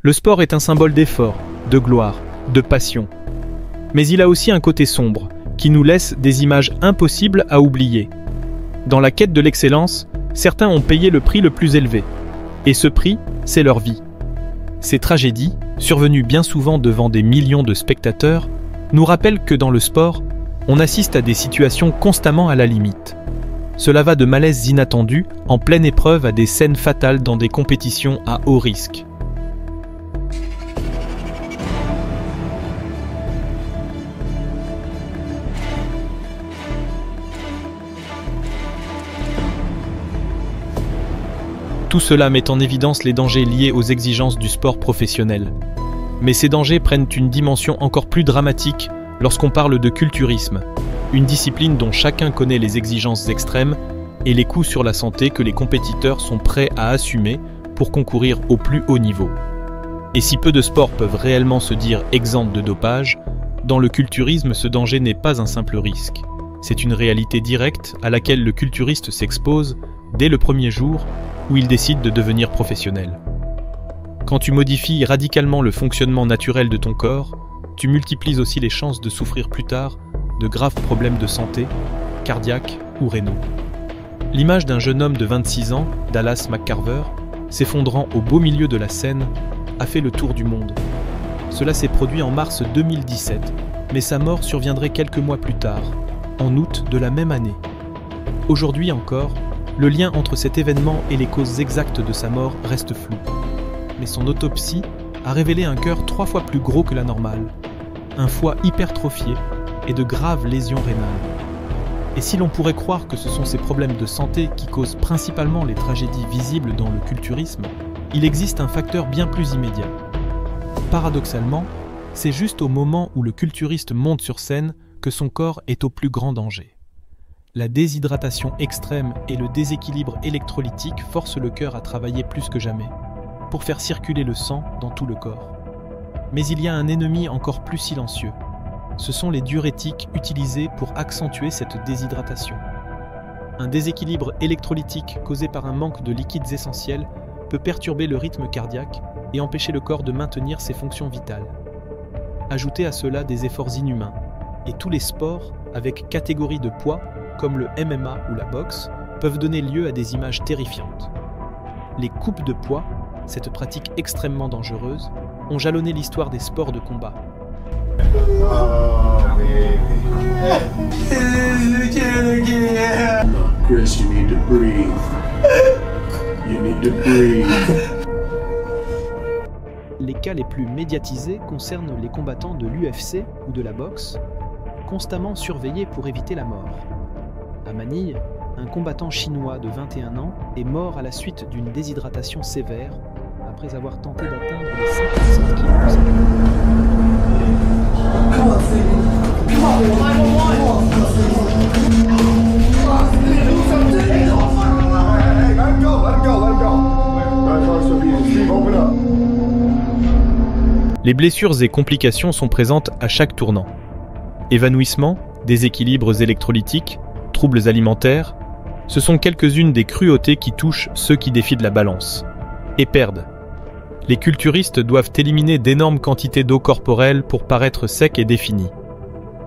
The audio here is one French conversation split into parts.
Le sport est un symbole d'effort, de gloire, de passion. Mais il a aussi un côté sombre, qui nous laisse des images impossibles à oublier. Dans la quête de l'excellence, certains ont payé le prix le plus élevé. Et ce prix, c'est leur vie. Ces tragédies, survenues bien souvent devant des millions de spectateurs, nous rappellent que dans le sport, on assiste à des situations constamment à la limite. Cela va de malaises inattendus en pleine épreuve à des scènes fatales dans des compétitions à haut risque. Tout cela met en évidence les dangers liés aux exigences du sport professionnel. Mais ces dangers prennent une dimension encore plus dramatique lorsqu'on parle de culturisme, une discipline dont chacun connaît les exigences extrêmes et les coûts sur la santé que les compétiteurs sont prêts à assumer pour concourir au plus haut niveau. Et si peu de sports peuvent réellement se dire exempts de dopage, dans le culturisme ce danger n'est pas un simple risque. C'est une réalité directe à laquelle le culturiste s'expose dès le premier jour où il décide de devenir professionnel. Quand tu modifies radicalement le fonctionnement naturel de ton corps, tu multiplies aussi les chances de souffrir plus tard de graves problèmes de santé, cardiaques ou rénaux. L'image d'un jeune homme de 26 ans, Dallas McCarver, s'effondrant au beau milieu de la scène, a fait le tour du monde. Cela s'est produit en mars 2017, mais sa mort surviendrait quelques mois plus tard, en août de la même année. Aujourd'hui encore, le lien entre cet événement et les causes exactes de sa mort reste flou. Mais son autopsie a révélé un cœur 3 fois plus gros que la normale, un foie hypertrophié et de graves lésions rénales. Et si l'on pourrait croire que ce sont ces problèmes de santé qui causent principalement les tragédies visibles dans le culturisme, il existe un facteur bien plus immédiat. Paradoxalement, c'est juste au moment où le culturiste monte sur scène que son corps est au plus grand danger. La déshydratation extrême et le déséquilibre électrolytique forcent le cœur à travailler plus que jamais, pour faire circuler le sang dans tout le corps. Mais il y a un ennemi encore plus silencieux. Ce sont les diurétiques utilisés pour accentuer cette déshydratation. Un déséquilibre électrolytique causé par un manque de liquides essentiels peut perturber le rythme cardiaque et empêcher le corps de maintenir ses fonctions vitales. Ajoutez à cela des efforts inhumains, et tous les sports avec catégorie de poids, comme le MMA ou la boxe, peuvent donner lieu à des images terrifiantes. Les coupes de poids, cette pratique extrêmement dangereuse, ont jalonné l'histoire des sports de combat. Chris, you need to breathe. You need to breathe. Les cas les plus médiatisés concernent les combattants de l'UFC ou de la boxe, constamment surveillés pour éviter la mort. À Manille, un combattant chinois de 21 ans est mort à la suite d'une déshydratation sévère après avoir tenté d'atteindre les 57 kg. Les blessures et complications sont présentes à chaque tournant. Évanouissement, déséquilibres électrolytiques, troubles alimentaires, ce sont quelques-unes des cruautés qui touchent ceux qui défient de la balance et perdent. Les culturistes doivent éliminer d'énormes quantités d'eau corporelle pour paraître secs et définis.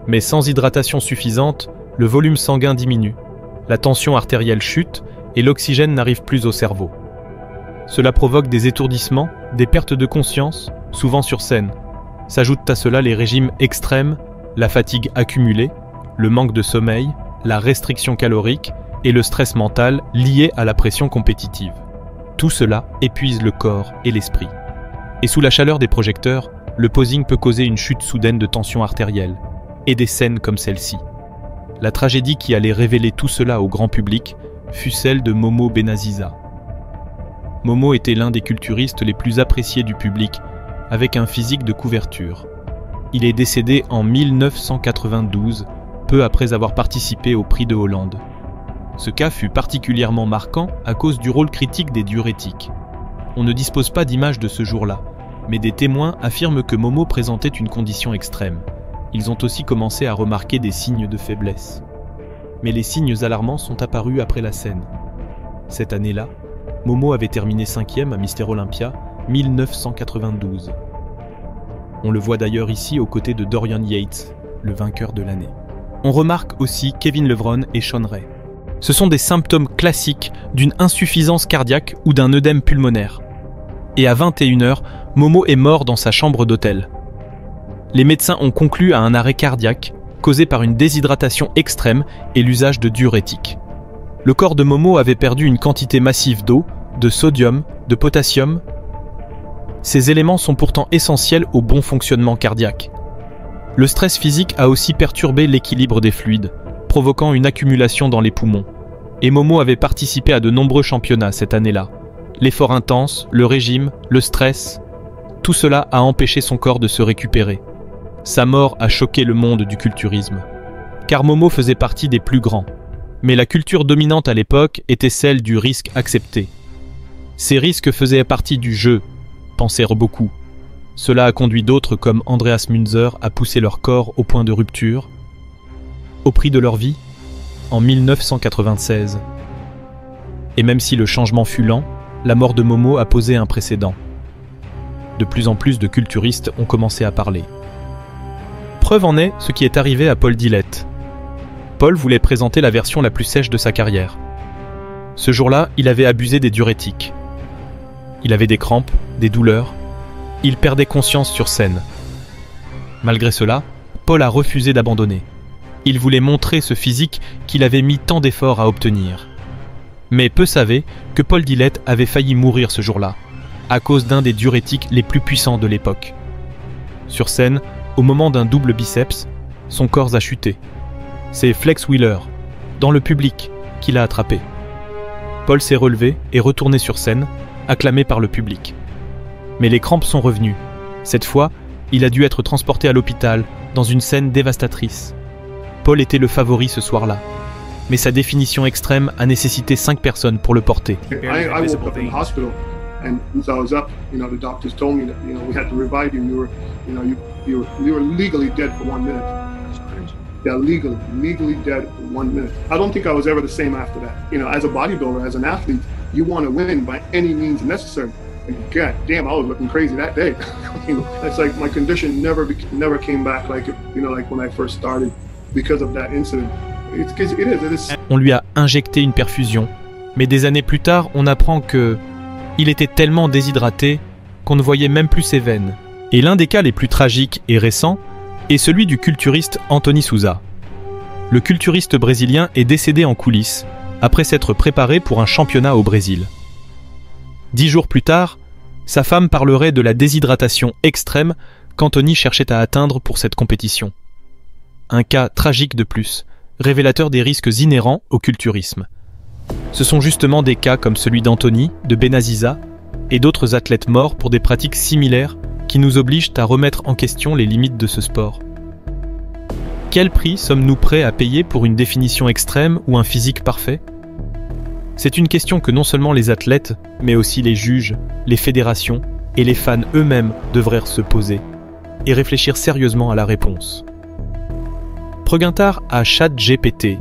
Mais sans hydratation suffisante, le volume sanguin diminue, la tension artérielle chute et l'oxygène n'arrive plus au cerveau. Cela provoque des étourdissements, des pertes de conscience, souvent sur scène. S'ajoutent à cela les régimes extrêmes, la fatigue accumulée, le manque de sommeil, la restriction calorique et le stress mental lié à la pression compétitive. Tout cela épuise le corps et l'esprit. Et sous la chaleur des projecteurs, le posing peut causer une chute soudaine de tension artérielle, et des scènes comme celle-ci. La tragédie qui allait révéler tout cela au grand public fut celle de Momo Benaziza. Momo était l'un des culturistes les plus appréciés du public, avec un physique de couverture. Il est décédé en 1992, peu après avoir participé au Prix de Hollande. Ce cas fut particulièrement marquant à cause du rôle critique des diurétiques. On ne dispose pas d'images de ce jour-là, mais des témoins affirment que Momo présentait une condition extrême. Ils ont aussi commencé à remarquer des signes de faiblesse. Mais les signes alarmants sont apparus après la scène. Cette année-là, Momo avait terminé 5e à Mister Olympia 1992. On le voit d'ailleurs ici aux côtés de Dorian Yates, le vainqueur de l'année. On remarque aussi Kevin Levrone et Shawn Ray. Ce sont des symptômes classiques d'une insuffisance cardiaque ou d'un œdème pulmonaire. Et à 21h, Momo est mort dans sa chambre d'hôtel. Les médecins ont conclu à un arrêt cardiaque causé par une déshydratation extrême et l'usage de diurétiques. Le corps de Momo avait perdu une quantité massive d'eau, de sodium, de potassium. Ces éléments sont pourtant essentiels au bon fonctionnement cardiaque. Le stress physique a aussi perturbé l'équilibre des fluides, provoquant une accumulation dans les poumons. Et Momo avait participé à de nombreux championnats cette année-là. L'effort intense, le régime, le stress, tout cela a empêché son corps de se récupérer. Sa mort a choqué le monde du culturisme. Car Momo faisait partie des plus grands. Mais la culture dominante à l'époque était celle du risque accepté. Ces risques faisaient partie du jeu, pensèrent beaucoup. Cela a conduit d'autres comme Andreas Münzer à pousser leur corps au point de rupture, au prix de leur vie, en 1996. Et même si le changement fut lent, la mort de Momo a posé un précédent. De plus en plus de culturistes ont commencé à parler. Preuve en est ce qui est arrivé à Paul Dillett. Paul voulait présenter la version la plus sèche de sa carrière. Ce jour-là, il avait abusé des diurétiques. Il avait des crampes, des douleurs. Il perdait conscience sur scène. Malgré cela, Paul a refusé d'abandonner. Il voulait montrer ce physique qu'il avait mis tant d'efforts à obtenir. Mais peu savaient que Paul Dillett avait failli mourir ce jour-là, à cause d'un des diurétiques les plus puissants de l'époque. Sur scène, au moment d'un double biceps, son corps a chuté. C'est Flex Wheeler, dans le public, qui l'a attrapé. Paul s'est relevé et retourné sur scène, acclamé par le public. Mais les crampes sont revenues. Cette fois, il a dû être transporté à l'hôpital, dans une scène dévastatrice. Paul était le favori ce soir-là. Mais sa définition extrême a nécessité 5 personnes pour le porter. I woke up in the hospital, and once I was up, the doctors told me that, we had to revive you. You were legally dead for 1 minute. Yeah, legally dead for 1 minute. I don't think I was ever the same after that. As a bodybuilder, as an athlete, you want to win by any means necessary. And God damn, I was looking crazy that day. It's like my condition never came back like when I first started because of that incident. It is. On lui a injecté une perfusion, mais des années plus tard, on apprend que il était tellement déshydraté qu'on ne voyait même plus ses veines. Et l'un des cas les plus tragiques et récents est celui du culturiste Anthony Souza. Le culturiste brésilien est décédé en coulisses après s'être préparé pour un championnat au Brésil. 10 jours plus tard, sa femme parlerait de la déshydratation extrême qu'Anthony cherchait à atteindre pour cette compétition. Un cas tragique de plus, révélateur des risques inhérents au culturisme. Ce sont justement des cas comme celui d'Anthony, de Benaziza et d'autres athlètes morts pour des pratiques similaires qui nous obligent à remettre en question les limites de ce sport. Quel prix sommes-nous prêts à payer pour une définition extrême ou un physique parfait ? C'est une question que non seulement les athlètes, mais aussi les juges, les fédérations et les fans eux-mêmes devraient se poser et réfléchir sérieusement à la réponse. Preguintar à ChatGPT